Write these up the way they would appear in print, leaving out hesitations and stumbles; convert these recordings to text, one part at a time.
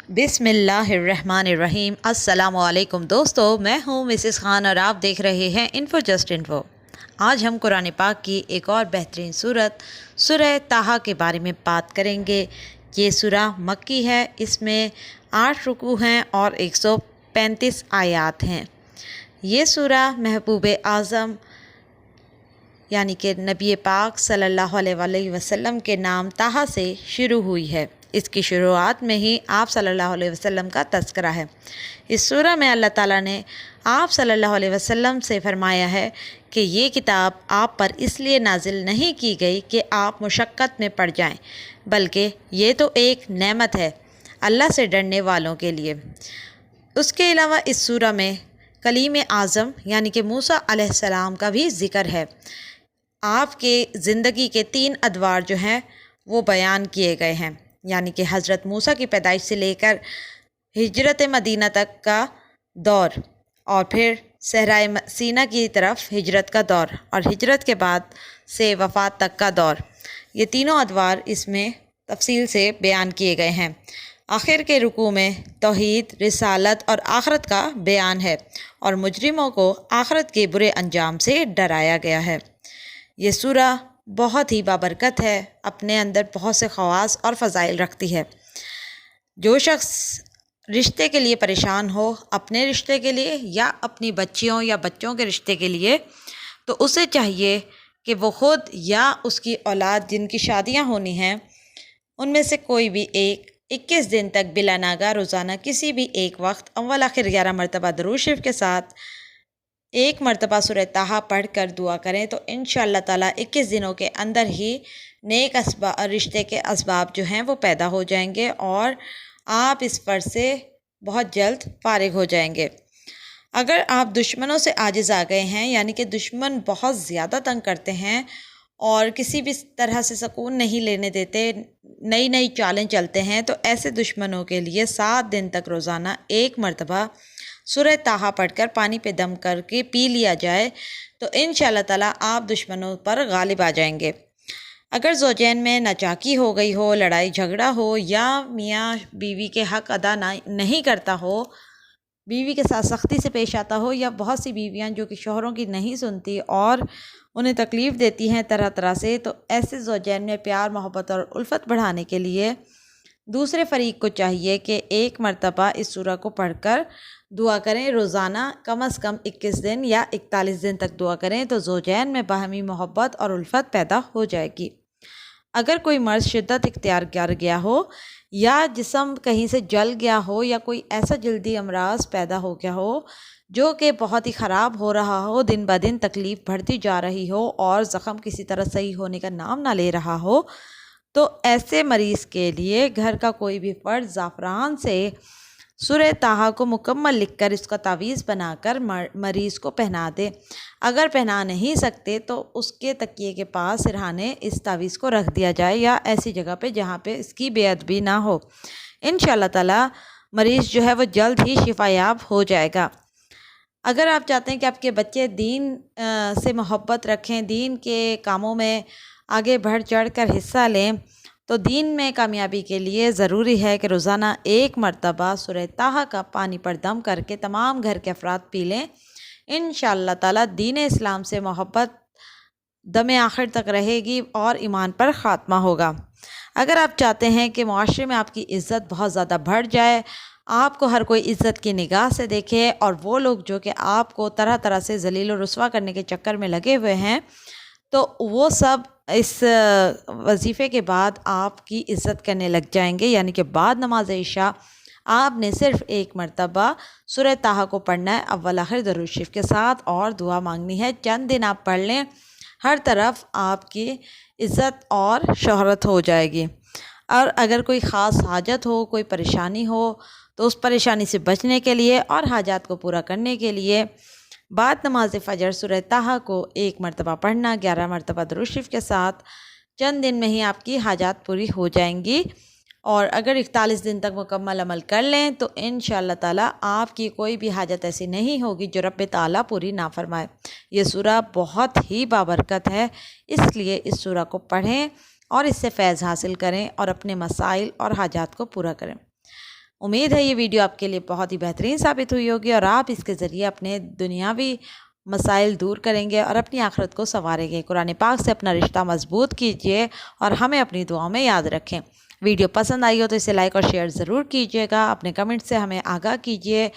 بسم اللہ الرحمن الرحیم۔ السلام علیکم دوستو، میں ہوں مسز خان اور آپ دیکھ رہے ہیں انفو جسٹ انفو۔ آج ہم قرآن پاک کی ایک اور بہترین سورت سورہ طٰہٰ کے بارے میں بات کریں گے۔ یہ سورہ مکی ہے، اس میں 8 رکوع ہیں اور 135 آیات ہیں۔ یہ سورہ محبوب اعظم یعنی کہ نبی پاک صلی اللہ علیہ وسلم کے نام طٰہٰ سے شروع ہوئی ہے۔ اس کی شروعات میں ہی آپ صلی اللہ علیہ وسلم کا تذکرہ ہے۔ اس سورہ میں اللہ تعالیٰ نے آپ صلی اللہ علیہ وسلم سے فرمایا ہے کہ یہ کتاب آپ پر اس لیے نازل نہیں کی گئی کہ آپ مشقت میں پڑ جائیں، بلکہ یہ تو ایک نعمت ہے اللہ سے ڈرنے والوں کے لیے۔ اس کے علاوہ اس سورہ میں کلیم اعظم یعنی کہ موسیٰ علیہ السلام کا بھی ذکر ہے۔ آپ کے زندگی کے 3 ادوار جو ہیں وہ بیان کیے گئے ہیں، یعنی کہ حضرت موسیٰ کی پیدائش سے لے کر ہجرت مدینہ تک کا دور، اور پھر صحرائے سینا کی طرف ہجرت کا دور، اور ہجرت کے بعد سے وفات تک کا دور۔ یہ تینوں ادوار اس میں تفصیل سے بیان کیے گئے ہیں۔ آخر کے رکوع میں توحید، رسالت اور آخرت کا بیان ہے، اور مجرموں کو آخرت کے برے انجام سے ڈرایا گیا ہے۔ یہ سورہ بہت ہی بابرکت ہے، اپنے اندر بہت سے خواص اور فضائل رکھتی ہے۔ جو شخص رشتے کے لیے پریشان ہو، اپنے رشتے کے لیے یا اپنی بچیوں یا بچوں کے رشتے کے لیے، تو اسے چاہیے کہ وہ خود یا اس کی اولاد جن کی شادیاں ہونی ہیں ان میں سے کوئی بھی ایک 21 دن تک بلا ناغہ روزانہ کسی بھی ایک وقت اول آخر 11 مرتبہ درود شریف کے ساتھ 1 مرتبہ سورہ طٰہٰ پڑھ کر دعا کریں تو انشاءاللہ تعالیٰ 21 دنوں کے اندر ہی نیک رشتے کے اسباب جو ہیں وہ پیدا ہو جائیں گے، اور آپ اس فرض سے بہت جلد فارغ ہو جائیں گے۔ اگر آپ دشمنوں سے عاجز آ گئے ہیں، یعنی کہ دشمن بہت زیادہ تنگ کرتے ہیں اور کسی بھی طرح سے سکون نہیں لینے دیتے، نئی چالیں چلتے ہیں، تو ایسے دشمنوں کے لیے 7 دن تک روزانہ 1 مرتبہ سورہ طٰہٰ پڑھ کر پانی پہ دم کر کے پی لیا جائے تو انشاءاللہ تعالیٰ آپ دشمنوں پر غالب آ جائیں گے۔ اگر زوجین میں ناچاکی ہو گئی ہو، لڑائی جھگڑا ہو، یا میاں بیوی کے حق ادا نہیں کرتا ہو، بیوی کے ساتھ سختی سے پیش آتا ہو، یا بہت سی بیویاں جو کہ شوہروں کی نہیں سنتی اور انہیں تکلیف دیتی ہیں طرح سے، تو ایسے زوجین میں پیار، محبت اور الفت بڑھانے کے لیے دوسرے فریق کو چاہیے کہ 1 مرتبہ اس سورہ کو پڑھ کر دعا کریں، روزانہ کم از کم 21 دن یا 41 دن تک دعا کریں تو زوجین میں باہمی محبت اور الفت پیدا ہو جائے گی۔ اگر کوئی مرض شدت اختیار کر گیا ہو، یا جسم کہیں سے جل گیا ہو، یا کوئی ایسا جلدی امراض پیدا ہو گیا ہو جو کہ بہت ہی خراب ہو رہا ہو، دن بدن تکلیف بڑھتی جا رہی ہو اور زخم کسی طرح صحیح ہونے کا نام نہ لے رہا ہو، تو ایسے مریض کے لیے گھر کا کوئی بھی فرد زعفران سے سورہ طٰہٰ کو مکمل لکھ کر اس کا تعویذ بنا کر مریض کو پہنا دے۔ اگر پہنا نہیں سکتے تو اس کے تکیے کے پاس سرہانے اس تعویذ کو رکھ دیا جائے، یا ایسی جگہ پہ جہاں پہ اس کی بے ادبی نہ ہو۔ انشاءاللہ تعالیٰ مریض جو ہے وہ جلد ہی شفا یاب ہو جائے گا۔ اگر آپ چاہتے ہیں کہ آپ کے بچے دین سے محبت رکھیں، دین کے کاموں میں آگے بڑھ چڑھ کر حصہ لیں، تو دین میں کامیابی کے لیے ضروری ہے کہ روزانہ 1 مرتبہ سورہ طٰہٰ کا پانی پر دم کر کے تمام گھر کے افراد پی لیں۔ انشاءاللہ تعالیٰ دین اسلام سے محبت دم آخر تک رہے گی اور ایمان پر خاتمہ ہوگا۔ اگر آپ چاہتے ہیں کہ معاشرے میں آپ کی عزت بہت زیادہ بڑھ جائے، آپ کو ہر کوئی عزت کی نگاہ سے دیکھے، اور وہ لوگ جو کہ آپ کو طرح سے ذلیل و رسوا کرنے کے چکر میں لگے ہوئے ہیں، تو وہ سب اس وظیفے کے بعد آپ کی عزت کرنے لگ جائیں گے، یعنی کہ بعد نماز عشاء آپ نے صرف 1 مرتبہ سورہ طٰہٰ کو پڑھنا ہے اول آخر درود شریف کے ساتھ، اور دعا مانگنی ہے۔ چند دن آپ پڑھ لیں، ہر طرف آپ کی عزت اور شہرت ہو جائے گی۔ اور اگر کوئی خاص حاجت ہو، کوئی پریشانی ہو، تو اس پریشانی سے بچنے کے لیے اور حاجات کو پورا کرنے کے لیے بعد نماز فجر سورہ طٰہٰ کو 1 مرتبہ پڑھنا، 11 مرتبہ درود شریف کے ساتھ، چند دن میں ہی آپ کی حاجات پوری ہو جائیں گی۔ اور اگر 41 دن تک مکمل عمل کر لیں تو انشاءاللہ تعالیٰ آپ کی کوئی بھی حاجت ایسی نہیں ہوگی جو رب تعالیٰ پوری نہ فرمائے۔ یہ سورہ بہت ہی بابرکت ہے، اس لیے اس سورہ کو پڑھیں اور اس سے فیض حاصل کریں اور اپنے مسائل اور حاجات کو پورا کریں۔ امید ہے یہ ویڈیو آپ کے لیے بہت ہی بہترین ثابت ہوئی ہوگی اور آپ اس کے ذریعے اپنے دنیاوی مسائل دور کریں گے اور اپنی آخرت کو سنواریں گے۔ قرآن پاک سے اپنا رشتہ مضبوط کیجئے اور ہمیں اپنی دعاؤں میں یاد رکھیں۔ ویڈیو پسند آئی ہو تو اسے لائک اور شیئر ضرور کیجئے گا، اپنے کمنٹ سے ہمیں آگاہ کیجئے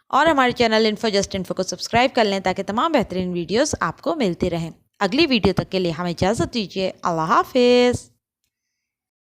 اور ہمارے چینل انفو جسٹ انفو کو سبسکرائب کر لیں تاکہ تمام بہترین ویڈیوز آپ کو ملتی رہیں۔ اگلی ویڈیو تک کے لیے ہمیں اجازت دیجیے۔ اللہ حافظ۔